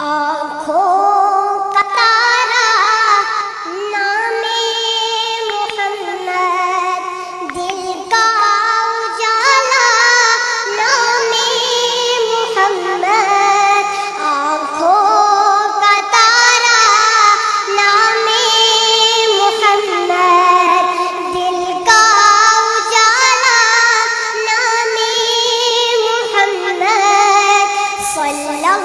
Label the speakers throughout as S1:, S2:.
S1: آنکھوں کا تارا نام محمد، دل کا اجالا نام محمد، آنکھوں کا تارا نام محمد، دل کا اجالا نام محمد، صلی اللہ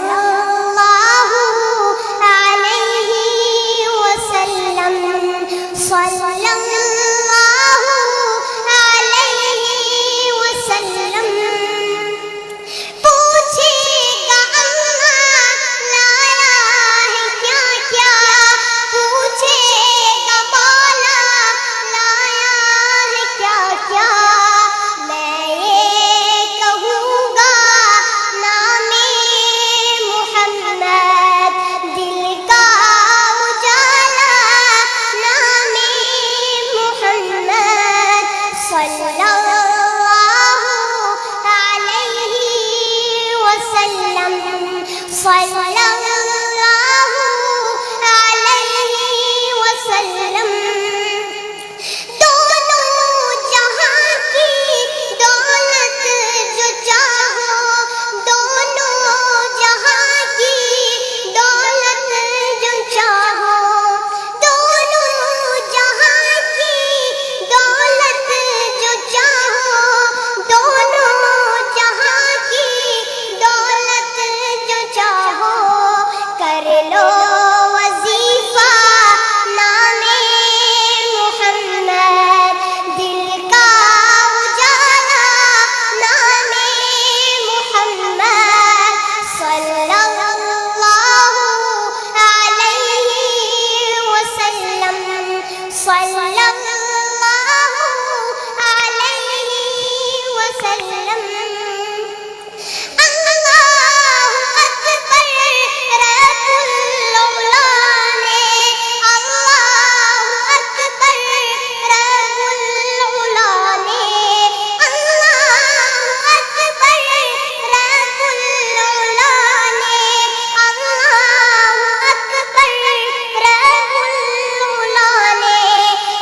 S1: علیہ وسلم، صلی اللہ علیہ وسلم۔ پوچھے گا اللہ لایا ہے کیا کیا، پوچھے گا مولا لایا ہے کیا کیا، میں یہ کہوں گا نام محمد، دل کا اجالا نام محمد، صلی اللہ علیہ وسلم، صلی اللہ علیہ وسلم۔ دونوں جہاں کی دولت جو چاہو، دونوں جہاں کی دولت جو چاہو، دونوں جہاں کی دولت جو چاہو، دونوں جہاں کی دولت جو چاہو، کر لو وظیفہ نام محمد، دل کا اجالا نام محمد، صلی اللہ علیہ وسلم، صلی اللہ علیہ وسلم۔ اللہ اکبر رب العلا نے، اللہ اکبر رب العلا نے، اللہ اکبر رب العلا نے، اللہ اکبر رب العلا نے،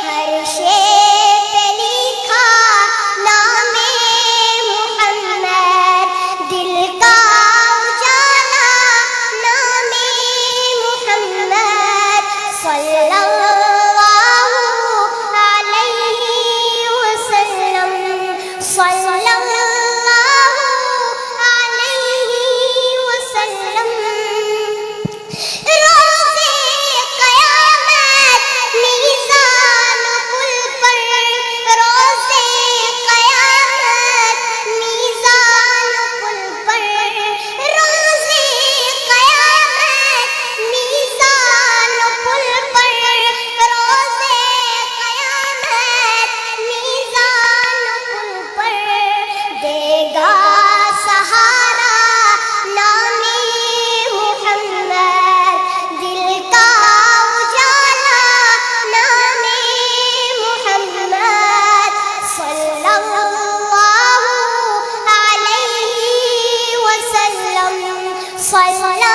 S1: ہر شے پہ لکھا نام محمد، دل کا اجالا نام محمد، صلی اللہ علیہ وسلم، صلی اللہ علیہ وسلم۔ روز قیامت میزان پل پر، روز قیامت میزان پل پر، روز قیامت میزان پل پر، روز قیامت میزان پل پر، دے گا سہارا نام محمد، دل کا اجالا نام محمد، صلی اللہ علیہ وسلم، صلی